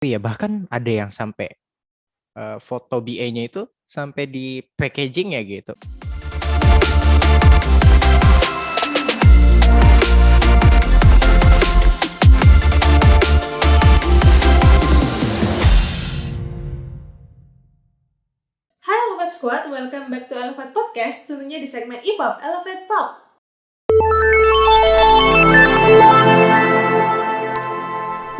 Iya, bahkan ada yang sampai foto BA-nya itu sampai di packaging ya gitu. Hai Elevate Squad, welcome back to Elevate Podcast, tentunya di segmen E-Pop, Elevate Pop.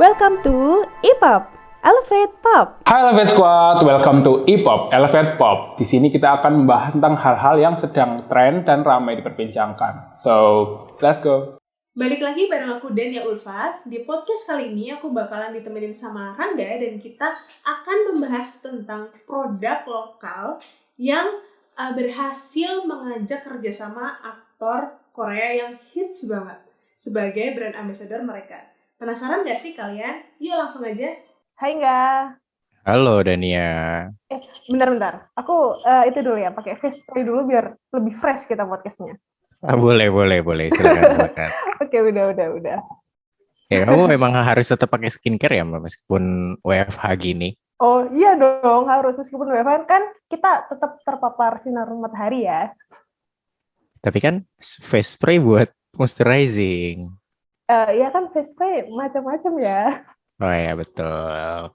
Welcome to E-Pop, Elevate Pop. Hai Elevate Squad, welcome to E-Pop, Elevate Pop. Di sini kita akan membahas tentang hal-hal yang sedang tren dan ramai diperbincangkan. So, let's go. Balik lagi bareng aku Dania Ulfat. Di podcast kali ini aku bakalan ditemenin sama Rangga dan kita akan membahas tentang produk lokal yang berhasil mengajak kerjasama aktor Korea yang hits banget sebagai brand ambassador mereka. Penasaran gak sih kalian? Yuk langsung aja. Hai enggak. Halo Dania. Bentar. Aku itu dulu ya, pakai face spray dulu biar lebih fresh kita podcastnya. Boleh. Silakan. Oke, udah. Ya, kamu memang harus tetap pakai skincare ya, meskipun WFH gini. Oh iya dong, harus meskipun WFH kan kita tetap terpapar sinar matahari ya. Tapi kan face spray buat moisturizing. Iya kan face spray macam-macam ya. Oh ya, betul.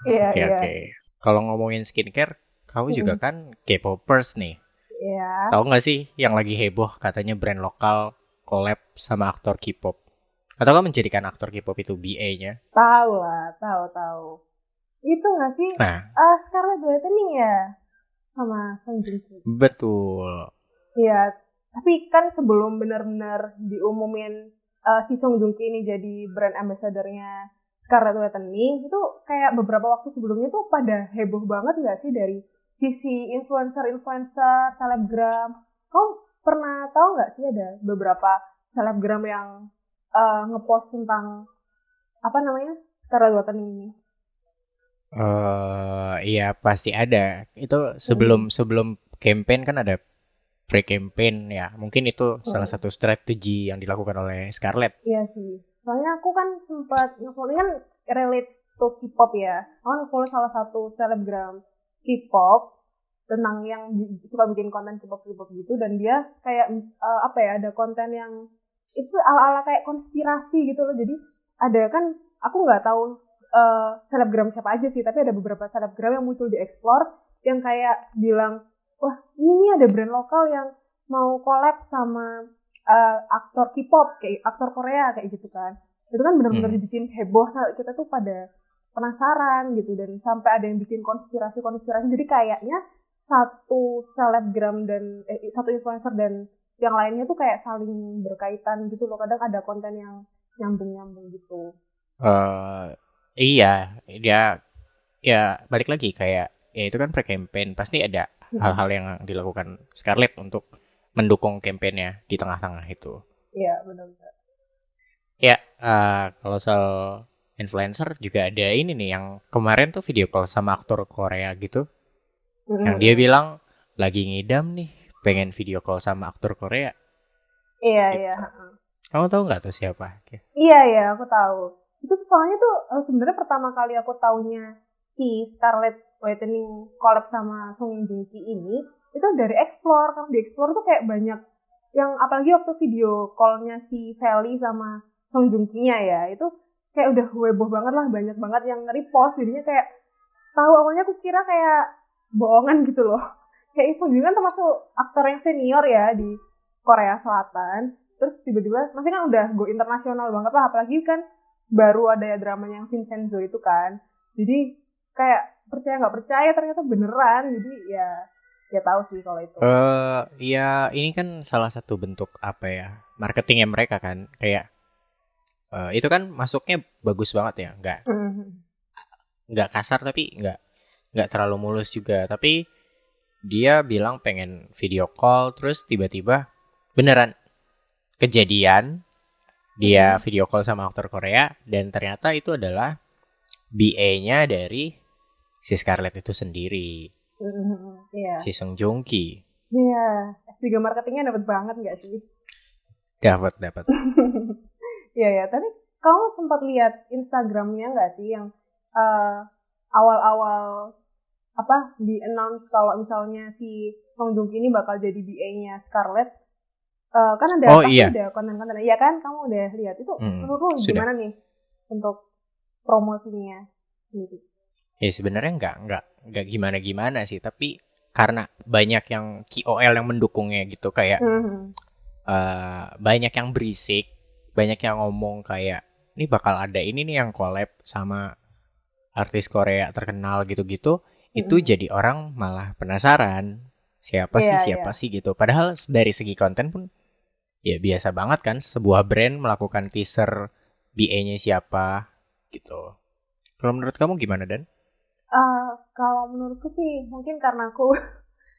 Iya. Oke. Kalau ngomongin skincare, kamu juga kan K-popers nih. Iya. Tahu nggak sih yang lagi heboh katanya brand lokal collab sama aktor K-pop? Atau kan menjadikan aktor K-pop itu BA-nya? Tahu lah, tahu. Itu nggak sih? Nah, Scarlett Whitening ya sama Song Joong Ki. betul. Iya, tapi kan sebelum benar-benar diumumin si Song Joong Ki ini jadi brand ambassador-nya Scarlett Whitening, itu kayak beberapa waktu sebelumnya tuh pada heboh banget nggak sih dari sisi influencer, selebgram. Kamu pernah tahu nggak sih ada beberapa selebgram yang ngepost tentang apa namanya Scarlett Whitening ini? Iya pasti ada. Itu sebelum campaign kan ada pre-campaign ya. Mungkin itu salah satu strategi yang dilakukan oleh Scarlett. Iya sih. Soalnya aku kan sempat nge-follow kan relate to K-pop ya. Aku nge-follow salah satu selebgram K-pop tentang yang suka bikin konten K-pop gitu, dan dia kayak ada konten yang itu ala-ala kayak konspirasi gitu loh. Jadi ada kan, aku nggak tahu selebgram siapa aja sih, tapi ada beberapa selebgram yang muncul di Explore yang kayak bilang, wah ini ada brand lokal yang mau collab sama aktor K-pop, kayak aktor Korea kayak gitu kan. Itu kan benar-benar dibikin heboh, kita tuh pada penasaran gitu, dan sampai ada yang bikin konspirasi. Jadi kayaknya satu selebgram dan satu influencer dan yang lainnya tuh kayak saling berkaitan gitu loh. Kadang ada konten yang nyambung gitu. Iya, dia ya balik lagi kayak ya itu kan pre-campaign, pasti ada hal-hal yang dilakukan Scarlett untuk mendukung kampanyenya di tengah-tengah itu. Iya, benar. Ya, kalau soal influencer juga ada ini nih yang kemarin tuh video call sama aktor Korea gitu. Yang dia bilang lagi ngidam nih, pengen video call sama aktor Korea. Iya, gitu. iya. Kamu tahu nggak tuh siapa? Iya, aku tahu. Itu soalnya tuh sebenarnya pertama kali aku taunya si Scarlett Whitening collab sama Song Joong Ki ini itu dari Explore. Karena di Explore tuh kayak banyak yang, apalagi waktu video call-nya si Feli sama Song Joong Ki-nya ya, itu kayak udah heboh banget lah, banyak banget yang nge-repost. Jadinya kayak tahu, awalnya aku kira kayak bohongan gitu loh. Kayak Song Joong Ki kan termasuk aktor yang senior ya di Korea Selatan. Terus tiba-tiba, masih kan udah go internasional banget lah, apalagi kan baru ada ya dramanya yang Vincenzo itu kan. Jadi kayak percaya nggak percaya ternyata beneran. Jadi ya tahu sih kalau itu. Ya ini kan salah satu bentuk apa ya, marketingnya mereka kan, kayak itu kan masuknya bagus banget ya, nggak kasar tapi nggak terlalu mulus juga. Tapi dia bilang pengen video call, terus tiba-tiba beneran kejadian dia video call sama aktor Korea, dan ternyata itu adalah BA-nya dari si Scarlett itu sendiri. Si Song Joong Ki. Iya, S3 marketingnya dapat banget nggak sih? Dapat. Iya, tapi kamu sempat lihat Instagramnya nggak sih yang awal-awal di announce kalau misalnya si Song Joong Ki ini bakal jadi BA-nya Scarlett, kan ada ada konten-konten, ya kan, kamu udah lihat itu? Menurutmu gimana nih untuk promosinya gitu? Ya sebenarnya nggak gimana-gimana sih, tapi karena banyak yang KOL yang mendukungnya gitu, kayak banyak yang berisik, banyak yang ngomong kayak ini bakal ada ini nih yang collab sama artis Korea terkenal gitu-gitu, itu jadi orang malah penasaran siapa sih gitu. Padahal dari segi konten pun ya biasa banget kan, sebuah brand melakukan teaser BA-nya siapa gitu. Kalau menurut kamu gimana, Dan? Kalau menurutku sih mungkin karena aku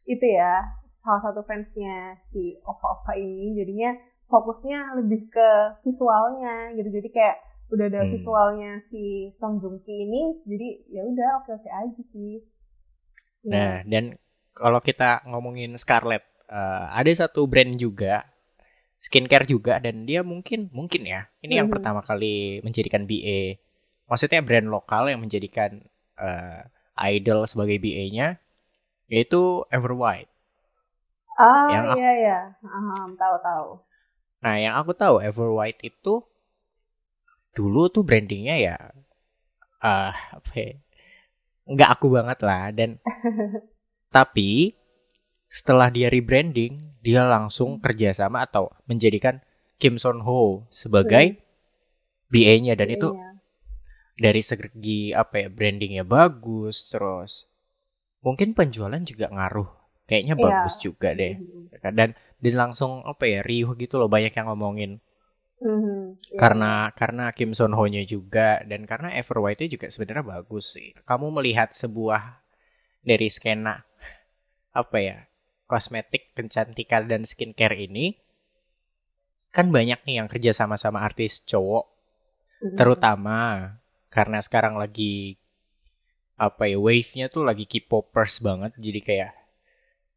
itu ya salah satu fansnya si Ova ini, jadinya fokusnya lebih ke visualnya gitu. Jadi kayak udah ada visualnya si Song Joong Ki ini, jadi ya udah oke aja sih. Nah, dan kalau kita ngomongin Scarlett, ada satu brand juga skincare juga, dan dia mungkin ya ini yang pertama kali menjadikan BA, maksudnya brand lokal yang menjadikan idol sebagai BA-nya, yaitu Everwhite. Iya. Tahu. Nah, yang aku tahu Everwhite itu dulu tuh brandingnya ya nggak aku banget lah, dan tapi setelah dia rebranding, dia langsung kerjasama atau menjadikan Kim Son Ho sebagai BA-nya, dan itu dari segi brandingnya bagus, terus mungkin penjualan juga ngaruh, kayaknya bagus juga deh, dan langsung riuh gitu loh, banyak yang ngomongin karena Kim Son Ho-nya juga, dan karena Everwhite juga sebenarnya bagus sih. Kamu melihat sebuah dari skena kosmetik, kecantikan dan skincare ini, kan banyak nih yang kerja sama artis cowok, terutama karena sekarang lagi wave-nya tuh lagi K-popers banget, jadi kayak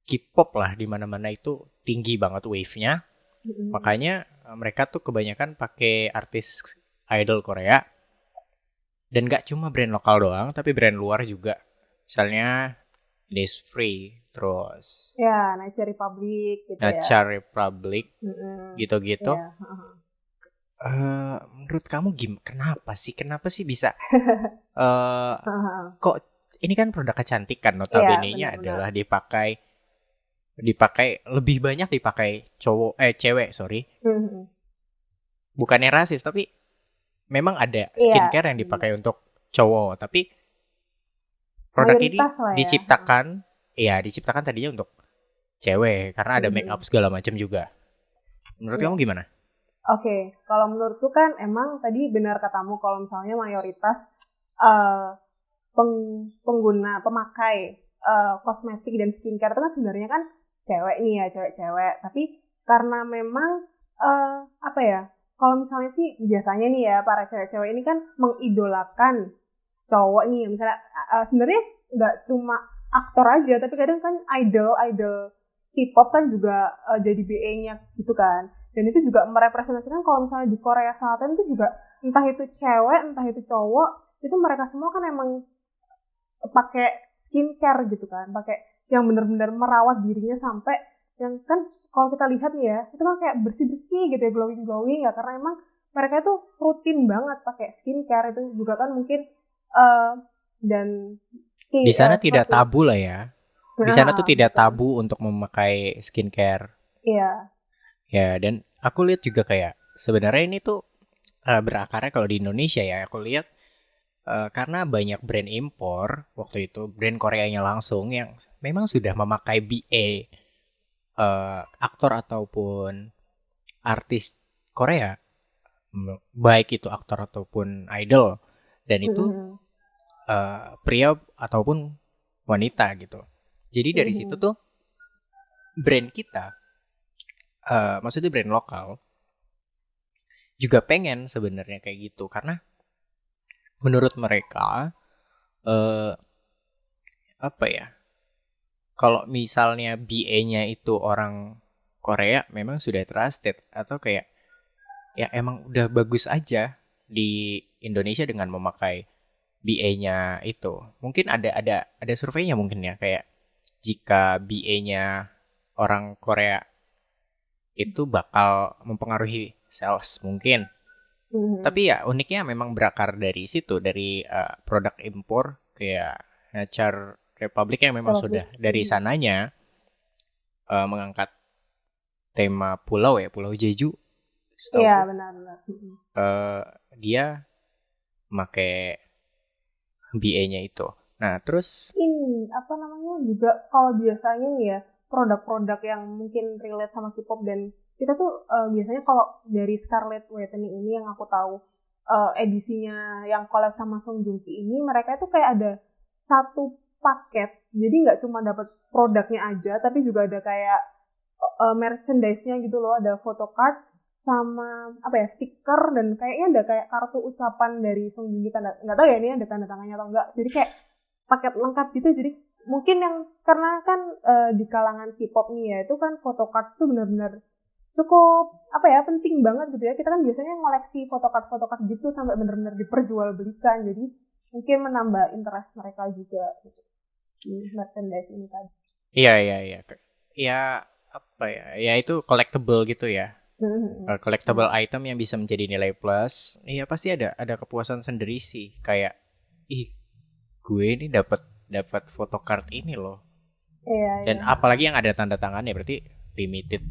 K-pop lah di mana-mana itu tinggi banget wave-nya. Makanya mereka tuh kebanyakan pakai artis idol Korea, dan gak cuma brand lokal doang, tapi brand luar juga, misalnya Innisfree, terus Nature Republic gitu gitu-gitu. Menurut kamu kenapa sih bisa kok ini kan produk kecantikan, notabene-nya adalah dipakai lebih banyak dipakai cewek, bukannya rasis, tapi memang ada skincare yang dipakai untuk cowok, tapi produk ini diciptakan tadinya untuk cewek karena ada make up segala macam juga. Menurut kamu gimana? Oke, kalau menurutku kan emang tadi benar katamu, kalau misalnya mayoritas pemakai kosmetik dan skincare itu kan sebenarnya kan cewek nih ya, cewek-cewek. Tapi karena memang kalau misalnya sih biasanya nih ya, para cewek-cewek ini kan mengidolakan cowok nih, misalnya sebenarnya nggak cuma aktor aja, tapi kadang kan idol K-pop kan juga jadi BA-nya gitu kan. Dan itu juga merepresentasikan kalau misalnya di Korea Selatan itu juga entah itu cewek, entah itu cowok, itu mereka semua kan emang pakai skincare gitu kan, pakai yang benar-benar merawat dirinya sampai yang kan kalau kita lihat nih ya, itu kan kayak bersih-bersih gitu ya, glowing ya, karena emang mereka itu rutin banget pakai skincare. Itu juga kan mungkin dan di sana tidak tabu lah ya. Di sana tuh tidak tabu untuk memakai skincare. Iya. Ya, dan aku lihat juga kayak sebenarnya ini tuh berakarnya kalau di Indonesia ya, aku lihat karena banyak brand impor waktu itu, brand Koreanya langsung yang memang sudah memakai BA aktor ataupun artis Korea, baik itu aktor ataupun idol, dan itu pria ataupun wanita gitu. Jadi dari situ tuh brand kita, maksudnya brand lokal juga pengen sebenarnya kayak gitu, karena menurut mereka kalau misalnya BA-nya itu orang Korea memang sudah trusted, atau kayak ya emang udah bagus aja di Indonesia dengan memakai BA-nya itu. Mungkin ada surveinya mungkin ya, kayak jika BA-nya orang Korea itu bakal mempengaruhi sales mungkin. Tapi ya uniknya memang berakar dari situ, dari produk impor kayak Czech Republic yang memang sudah dari sananya mengangkat tema pulau ya, Pulau Jeju. Iya, benar-benar. Dia pakai BA-nya itu. Nah, terus ini apa namanya juga kalau biasanya nih ya produk-produk yang mungkin relate sama K-pop dan kita tuh biasanya kalau dari Scarlet Awakening ini yang aku tahu edisinya yang collab sama Song Joong Ki ini mereka itu kayak ada satu paket, jadi nggak cuma dapat produknya aja tapi juga ada kayak merchandise-nya gitu loh, ada photocard sama apa ya stiker dan kayaknya ada kayak kartu ucapan dari Song Joong Ki, nggak tahu ya ini ada tanda tangannya atau enggak, jadi kayak paket lengkap gitu. Jadi mungkin yang karena kan di kalangan K-pop nih ya itu kan photocard tuh benar-benar cukup apa ya penting banget gitu ya, kita kan biasanya ngoleksi photocard gitu sampai benar-benar diperjualbelikan, jadi mungkin menambah interest mereka juga gitu di merchandise ini tadi. Iya. Ya apa ya? Ya itu collectible gitu ya. Collectible item yang bisa menjadi nilai plus. Iya pasti ada kepuasan sendiri sih. Kayak gue ini dapat photocard ini loh. Iya, dan apalagi yang ada tanda tangannya berarti limited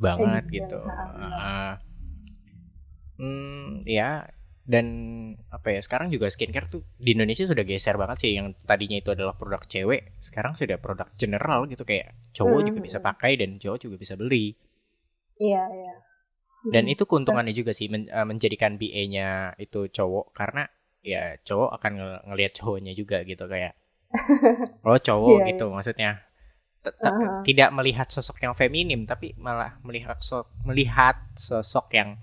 banget gitu. Ya. Dan apa ya, sekarang juga skincare tuh di Indonesia sudah geser banget sih, yang tadinya itu adalah produk cewek sekarang sudah produk general gitu, kayak cowok juga bisa pakai dan cowok juga bisa beli. Iya. Dan itu keuntungannya juga sih menjadikan BA-nya itu cowok, karena ya cowok akan ngelihat cowoknya juga gitu, kayak cowok gitu. Maksudnya tidak melihat sosok yang feminim tapi malah melihat sosok yang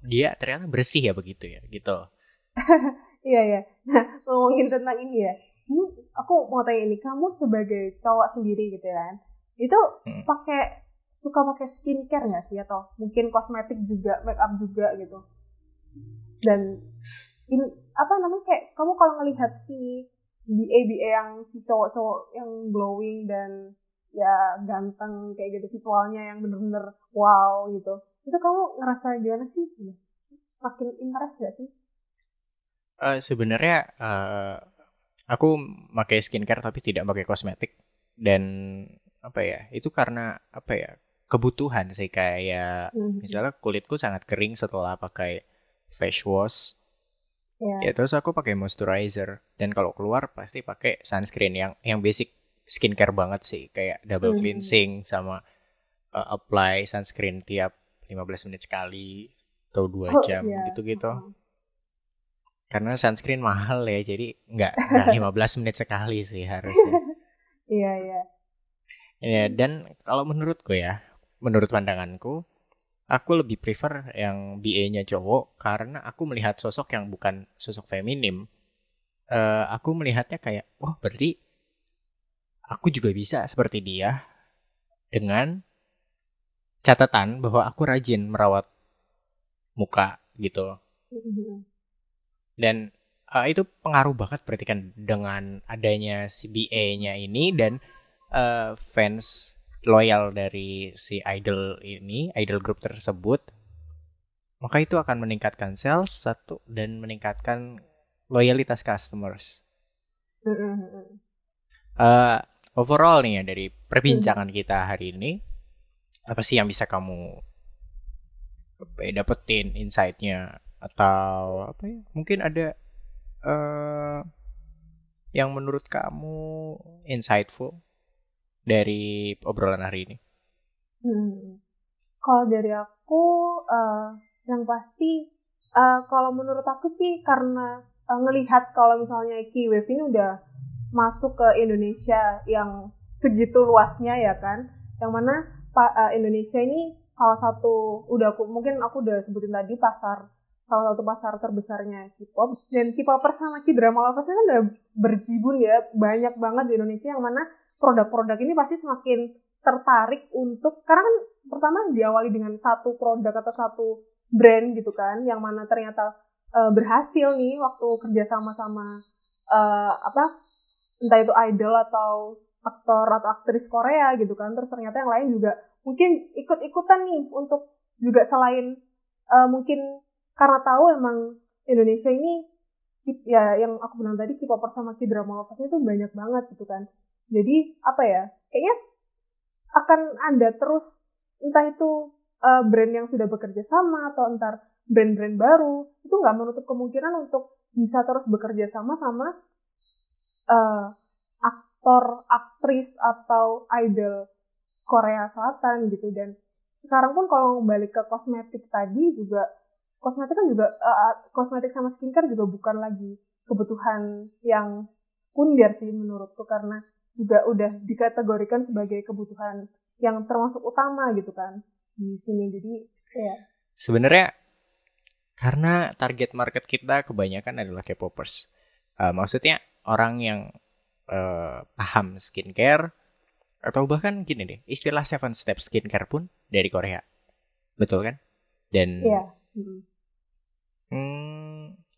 dia ternyata bersih ya begitu ya gitu. Iya. Nah, ngomongin tentang ini ya, aku mau tanya ini, kamu sebagai cowok sendiri gitu kan, itu suka pakai skincare nggak sih, atau mungkin kosmetik juga, make up juga gitu? Dan apa namanya, kayak kamu kalau ngelihat si BA yang si cowok-cowok yang glowing dan ya ganteng kayak gitu, visualnya yang bener-bener wow gitu, itu kamu ngerasa gimana sih? Makin interest gak sih? Sebenarnya aku pakai skincare tapi tidak pakai kosmetik, dan apa ya, itu karena apa ya, kebutuhan sih. Kayak misalnya kulitku sangat kering setelah pakai face wash. Ya terus aku pakai moisturizer, dan kalau keluar pasti pakai sunscreen yang basic skincare banget sih, kayak double cleansing sama apply sunscreen tiap 15 menit sekali atau 2 jam gitu-gitu. Karena sunscreen mahal ya, jadi nggak 15 menit sekali sih harusnya. Iya. Ya, dan kalau menurutku ya, menurut pandanganku, aku lebih prefer yang BA-nya cowok karena aku melihat sosok yang bukan sosok feminim. Aku melihatnya kayak, berarti aku juga bisa seperti dia, dengan catatan bahwa aku rajin merawat muka gitu. Dan itu pengaruh banget berarti kan dengan adanya si BA-nya ini, dan fans loyal dari si idol group tersebut, maka itu akan meningkatkan sales satu dan meningkatkan loyalitas customers. Overall nih ya, dari perbincangan kita hari ini, apa sih yang bisa kamu dapetin insight-nya, atau apa ya, mungkin ada yang menurut kamu insightful dari obrolan hari ini? Kalau dari aku yang pasti kalau menurut aku sih karena ngelihat kalau misalnya K-Wave ini udah masuk ke Indonesia yang segitu luasnya ya kan, yang mana Indonesia ini salah satu mungkin aku udah sebutin tadi salah satu pasar terbesarnya K-pop, dan K-popers sama K-drama lovers kan udah berjibun ya, banyak banget di Indonesia, yang mana produk-produk ini pasti semakin tertarik untuk, karena kan pertama diawali dengan satu produk atau satu brand gitu kan, yang mana ternyata berhasil nih waktu kerja sama entah itu idol atau aktor atau aktris Korea gitu kan, terus ternyata yang lain juga mungkin ikut-ikutan nih untuk juga selain mungkin karena tahu emang Indonesia ini ya yang aku bilang tadi K-popers sama K-drama loversnya tuh banyak banget gitu kan. Jadi apa ya, kayaknya akan ada terus entah itu brand yang sudah bekerja sama atau entar brand-brand baru, itu nggak menutup kemungkinan untuk bisa terus bekerja sama aktor, aktris atau idol Korea Selatan gitu. Dan sekarang pun kalau balik ke kosmetik tadi juga, kosmetik kan juga kosmetik sama skincare juga bukan lagi kebutuhan yang sekunder sih menurutku, karena juga udah dikategorikan sebagai kebutuhan yang termasuk utama gitu kan di sini. Jadi ya sebenarnya karena target market kita kebanyakan adalah K-popers. Maksudnya orang yang paham skincare, atau bahkan gini deh, istilah 7 step skincare pun dari Korea. Betul kan? Dan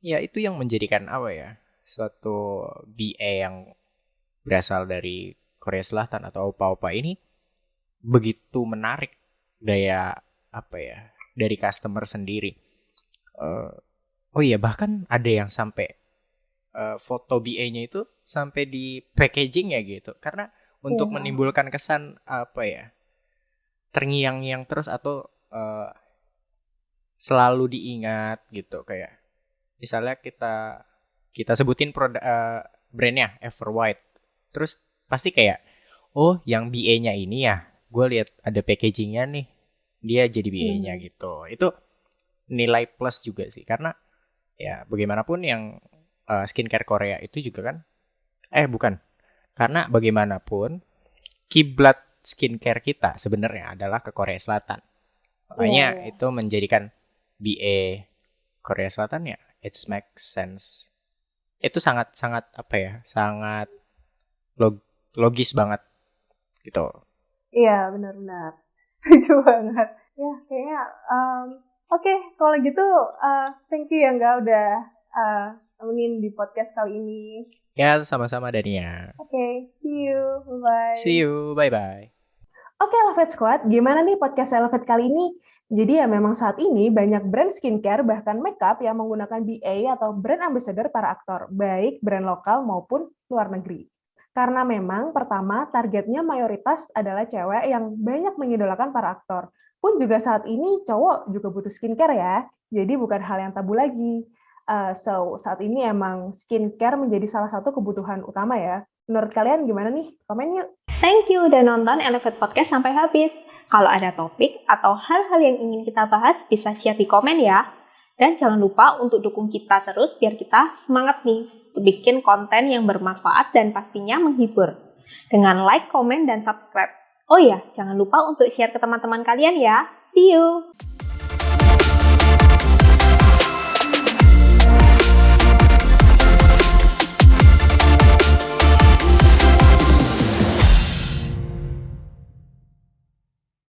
ya itu yang menjadikan apa ya, suatu BA yang berasal dari Korea Selatan atau opa-opa ini begitu menarik daya apa ya dari customer sendiri. Oh iya, bahkan ada yang sampai foto BA-nya itu sampai di packaging ya gitu, karena untuk menimbulkan kesan apa ya, terngiang-ngiang terus atau selalu diingat gitu. Kayak misalnya kita sebutin produk brandnya Everwhite, terus pasti kayak oh yang BA-nya ini ya, gue lihat ada packagingnya nih, dia jadi BA-nya gitu. Itu nilai plus juga sih, karena ya bagaimanapun yang skincare Korea itu juga kan bukan, karena bagaimanapun kiblat skincare kita sebenarnya adalah ke Korea Selatan. Makanya itu menjadikan BA Korea Selatan ya it makes sense. Itu sangat apa ya, sangat logis banget gitu. Iya, benar-benar setuju banget ya. Kayaknya oke, kalau gitu thank you ya Angga udah temenin di podcast kali ini. Ya, sama-sama Dania. Oke, see you, bye-bye. See you, bye-bye. Oke, Elevate Squad, gimana nih podcast Elevate kali ini? Jadi ya memang saat ini banyak brand skincare bahkan makeup yang menggunakan BA atau brand ambassador para aktor, baik brand lokal maupun luar negeri. Karena memang pertama targetnya mayoritas adalah cewek yang banyak mengidolakan para aktor. Pun juga saat ini cowok juga butuh skincare ya, jadi bukan hal yang tabu lagi. So saat ini emang skincare menjadi salah satu kebutuhan utama ya. Menurut kalian gimana nih? Komen yuk! Thank you udah nonton Elevate Podcast sampai habis. Kalau ada topik atau hal-hal yang ingin kita bahas, bisa share di komen ya. Dan jangan lupa untuk dukung kita terus biar kita semangat nih untuk bikin konten yang bermanfaat dan pastinya menghibur. Dengan like, komen, dan subscribe. Oh ya, jangan lupa untuk share ke teman-teman kalian ya. See you!